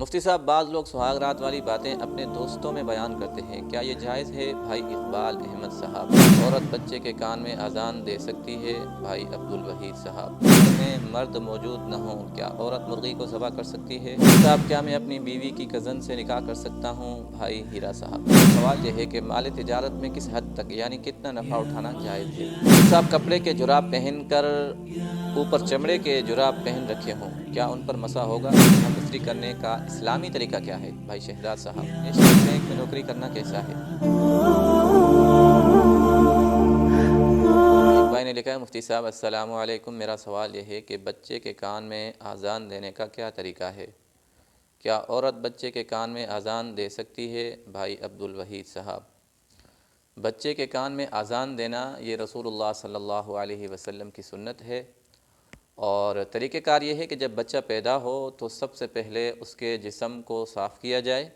مفتی صاحب، بعض لوگ سہاگ رات والی باتیں اپنے دوستوں میں بیان کرتے ہیں، کیا یہ جائز ہے؟ بھائی اقبال احمد صاحب۔ عورت بچے کے کان میں اذان دے سکتی ہے؟ بھائی عبدالوحید صاحب۔ گھر میں مرد موجود نہ ہوں، کیا عورت مرغی کو ذبح کر سکتی ہے؟ صاحب، کیا میں اپنی بیوی کی کزن سے نکاح کر سکتا ہوں؟ بھائی ہیرا صاحب۔ سوال یہ ہے کہ مال تجارت میں کس حد تک یعنی کتنا نفع اٹھانا جائز ہے؟ صاحب، کپڑے کے جراب پہن کر اوپر چمڑے کے جراب پہن رکھے ہوں، کیا ان پر مسح ہوگا؟ ہم استری کرنے کا اسلامی طریقہ کیا ہے؟ بھائی شہزاد صاحب۔ نیشنل بینک میں نوکری کرنا کیسا ہے؟ ایک بھائی نے لکھا ہے، مفتی صاحب السلام علیکم، میرا سوال یہ ہے کہ بچے کے کان میں اذان دینے کا کیا طریقہ ہے؟ کیا عورت بچے کے کان میں اذان دے سکتی ہے؟ بھائی عبدالوحید صاحب۔ بچے کے کان میں اذان دینا یہ رسول اللہ صلی اللہ علیہ وسلم کی سنت ہے، اور طریقہ کار یہ ہے کہ جب بچہ پیدا ہو تو سب سے پہلے اس کے جسم کو صاف کیا جائے،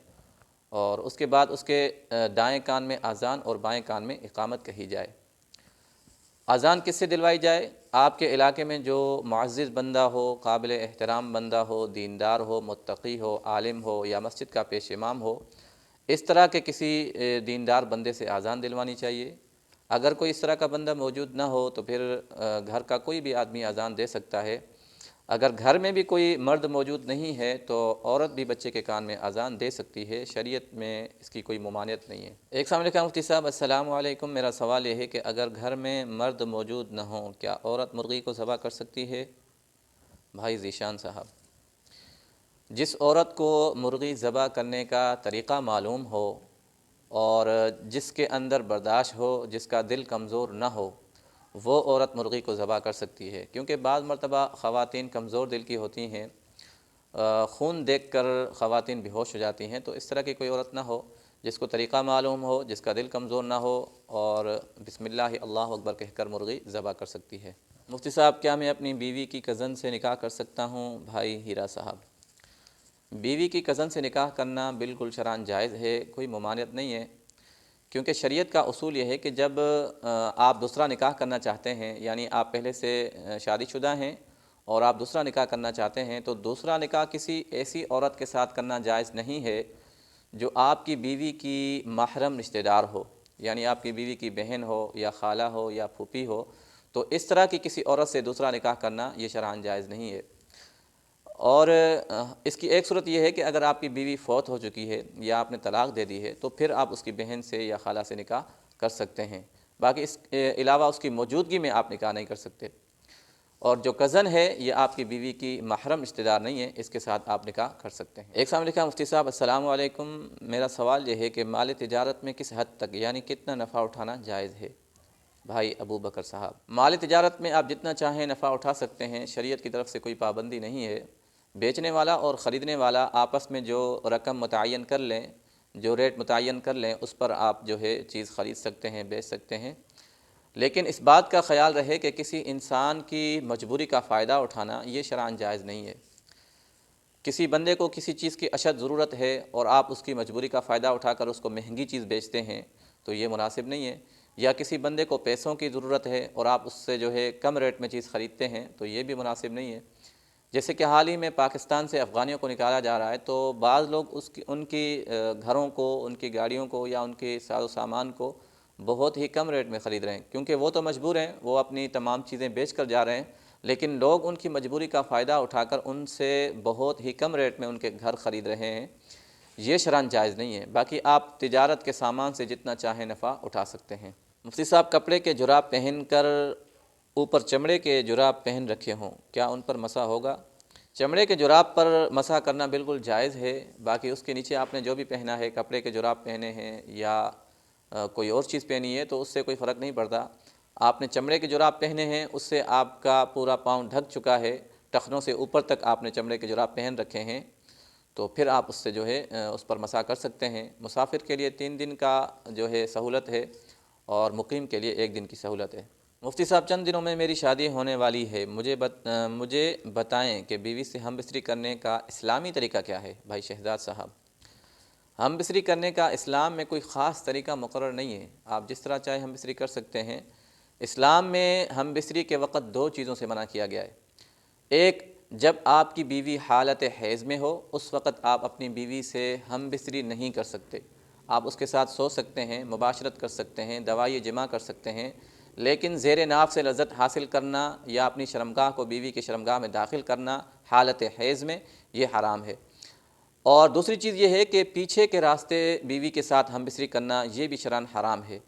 اور اس کے بعد اس کے دائیں کان میں اذان اور بائیں کان میں اقامت کہی جائے۔ اذان کس سے دلوائی جائے؟ آپ کے علاقے میں جو معزز بندہ ہو، قابل احترام بندہ ہو، دیندار ہو، متقی ہو، عالم ہو، یا مسجد کا پیش امام ہو، اس طرح کے کسی دیندار بندے سے اذان دلوانی چاہیے۔ اگر کوئی اس طرح کا بندہ موجود نہ ہو تو پھر گھر کا کوئی بھی آدمی اذان دے سکتا ہے۔ اگر گھر میں بھی کوئی مرد موجود نہیں ہے تو عورت بھی بچے کے کان میں اذان دے سکتی ہے، شریعت میں اس کی کوئی ممانعت نہیں ہے۔ ایک سامنے کا مفتی صاحب السلام علیکم، میرا سوال یہ ہے کہ اگر گھر میں مرد موجود نہ ہوں، کیا عورت مرغی کو ذبح کر سکتی ہے؟ بھائی ذیشان صاحب۔ جس عورت کو مرغی ذبح کرنے کا طریقہ معلوم ہو اور جس کے اندر برداشت ہو، جس کا دل کمزور نہ ہو، وہ عورت مرغی کو ذبح کر سکتی ہے، کیونکہ بعض مرتبہ خواتین کمزور دل کی ہوتی ہیں، خون دیکھ کر خواتین بے ہوش ہو جاتی ہیں، تو اس طرح کی کوئی عورت نہ ہو، جس کو طریقہ معلوم ہو، جس کا دل کمزور نہ ہو، اور بسم اللہ اللہ اکبر کہہ کر مرغی ذبح کر سکتی ہے۔ مفتی صاحب، کیا میں اپنی بیوی کی کزن سے نکاح کر سکتا ہوں؟ بھائی ہیرا صاحب۔ بیوی کی کزن سے نکاح کرنا بالکل شرعاً جائز ہے، کوئی ممانعت نہیں ہے، کیونکہ شریعت کا اصول یہ ہے کہ جب آپ دوسرا نکاح کرنا چاہتے ہیں، یعنی آپ پہلے سے شادی شدہ ہیں اور آپ دوسرا نکاح کرنا چاہتے ہیں، تو دوسرا نکاح کسی ایسی عورت کے ساتھ کرنا جائز نہیں ہے جو آپ کی بیوی کی محرم رشتہ دار ہو، یعنی آپ کی بیوی کی بہن ہو یا خالہ ہو یا پھوپھی ہو، تو اس طرح کی کسی عورت سے دوسرا نکاح کرنا یہ شرعاً جائز نہیں ہے۔ اور اس کی ایک صورت یہ ہے کہ اگر آپ کی بیوی فوت ہو چکی ہے یا آپ نے طلاق دے دی ہے تو پھر آپ اس کی بہن سے یا خالہ سے نکاح کر سکتے ہیں، باقی اس علاوہ اس کی موجودگی میں آپ نکاح نہیں کر سکتے۔ اور جو کزن ہے یہ آپ کی بیوی کی محرم رشتہ دار نہیں ہے، اس کے ساتھ آپ نکاح کر سکتے ہیں۔ ایک سامنے لکھا، مفتی صاحب السلام علیکم، میرا سوال یہ ہے کہ مال تجارت میں کس حد تک یعنی کتنا نفع اٹھانا جائز ہے؟ بھائی ابو بکر صاحب۔ مال تجارت میں آپ جتنا چاہیں نفع اٹھا سکتے ہیں، شریعت کی طرف سے کوئی پابندی نہیں ہے۔ بیچنے والا اور خریدنے والا آپس میں جو رقم متعین کر لیں، جو ریٹ متعین کر لیں، اس پر آپ جو ہے چیز خرید سکتے ہیں، بیچ سکتے ہیں، لیکن اس بات کا خیال رہے کہ کسی انسان کی مجبوری کا فائدہ اٹھانا یہ شرعاً جائز نہیں ہے۔ کسی بندے کو کسی چیز کی اشد ضرورت ہے اور آپ اس کی مجبوری کا فائدہ اٹھا کر اس کو مہنگی چیز بیچتے ہیں تو یہ مناسب نہیں ہے، یا کسی بندے کو پیسوں کی ضرورت ہے اور آپ اس سے جو ہے کم ریٹ میں چیز خریدتے ہیں تو یہ بھی مناسب نہیں ہے۔ جیسے کہ حال ہی میں پاکستان سے افغانیوں کو نکالا جا رہا ہے، تو بعض لوگ ان کی گھروں کو، ان کی گاڑیوں کو یا ان کے ساز و سامان کو بہت ہی کم ریٹ میں خرید رہے ہیں، کیونکہ وہ تو مجبور ہیں، وہ اپنی تمام چیزیں بیچ کر جا رہے ہیں، لیکن لوگ ان کی مجبوری کا فائدہ اٹھا کر ان سے بہت ہی کم ریٹ میں ان کے گھر خرید رہے ہیں، یہ شرعاً جائز نہیں ہے۔ باقی آپ تجارت کے سامان سے جتنا چاہیں نفع اٹھا سکتے ہیں۔ مفتی صاحب، کپڑے کے جراب پہن کر اوپر چمڑے کے جراب پہن رکھے ہوں، کیا ان پر مسح ہوگا؟ چمڑے کے جراب پر مسح کرنا بالکل جائز ہے، باقی اس کے نیچے آپ نے جو بھی پہنا ہے، کپڑے کے جراب پہنے ہیں یا کوئی اور چیز پہنی ہے تو اس سے کوئی فرق نہیں پڑتا۔ آپ نے چمڑے کے جراب پہنے ہیں، اس سے آپ کا پورا پاؤں ڈھک چکا ہے، ٹخنوں سے اوپر تک آپ نے چمڑے کے جراب پہن رکھے ہیں، تو پھر آپ اس سے جو ہے اس پر مسح کر سکتے ہیں۔ مسافر کے لیے 3 دن کا جو ہے سہولت ہے، اور مقیم کے لیے 1 دن کی سہولت ہے۔ مفتی صاحب، چند دنوں میں میری شادی ہونے والی ہے، مجھے بتائیں کہ بیوی سے ہم بستری کرنے کا اسلامی طریقہ کیا ہے؟ بھائی شہزاد صاحب۔ ہم بستری کرنے کا اسلام میں کوئی خاص طریقہ مقرر نہیں ہے، آپ جس طرح چاہیں ہم بستری کر سکتے ہیں۔ اسلام میں ہم بستری کے وقت 2 چیزوں سے منع کیا گیا ہے، ایک جب آپ کی بیوی حالت حیض میں ہو اس وقت آپ اپنی بیوی سے ہم بستری نہیں کر سکتے۔ آپ اس کے ساتھ سو سکتے ہیں، مباشرت کر سکتے ہیں، دوائی جمع کر سکتے ہیں، لیکن زیر ناف سے لذت حاصل کرنا یا اپنی شرمگاہ کو بیوی کی شرمگاہ میں داخل کرنا حالت حیض میں یہ حرام ہے۔ اور دوسری چیز یہ ہے کہ پیچھے کے راستے بیوی کے ساتھ ہم بستری کرنا یہ بھی شرعاً حرام ہے۔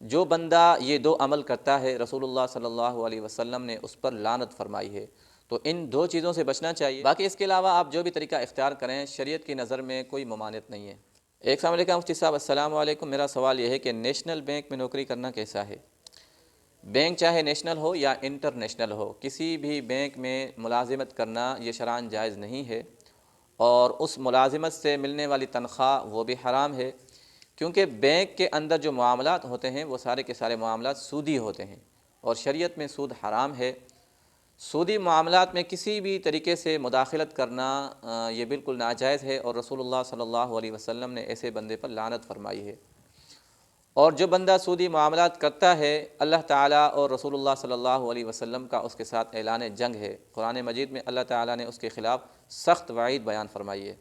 جو بندہ یہ دو عمل کرتا ہے رسول اللہ صلی اللہ علیہ وسلم نے اس پر لعنت فرمائی ہے، تو ان دو چیزوں سے بچنا چاہیے۔ باقی اس کے علاوہ آپ جو بھی طریقہ اختیار کریں شریعت کی نظر میں کوئی ممانعت نہیں ہے۔ ایک السلام علیکم مفتی صاحب، السلام علیکم، میرا سوال یہ ہے کہ نیشنل بینک میں نوکری کرنا کیسا ہے؟ بینک چاہے نیشنل ہو یا انٹرنیشنل ہو، کسی بھی بینک میں ملازمت کرنا یہ شرعاً جائز نہیں ہے، اور اس ملازمت سے ملنے والی تنخواہ وہ بھی حرام ہے، کیونکہ بینک کے اندر جو معاملات ہوتے ہیں وہ سارے کے سارے معاملات سودی ہوتے ہیں، اور شریعت میں سود حرام ہے۔ سودی معاملات میں کسی بھی طریقے سے مداخلت کرنا یہ بالکل ناجائز ہے، اور رسول اللہ صلی اللہ علیہ وسلم نے ایسے بندے پر لعنت فرمائی ہے۔ اور جو بندہ سودی معاملات کرتا ہے اللہ تعالیٰ اور رسول اللہ صلی اللہ علیہ وسلم کا اس کے ساتھ اعلان جنگ ہے۔ قرآن مجید میں اللہ تعالیٰ نے اس کے خلاف سخت وعید بیان فرمائی ہے۔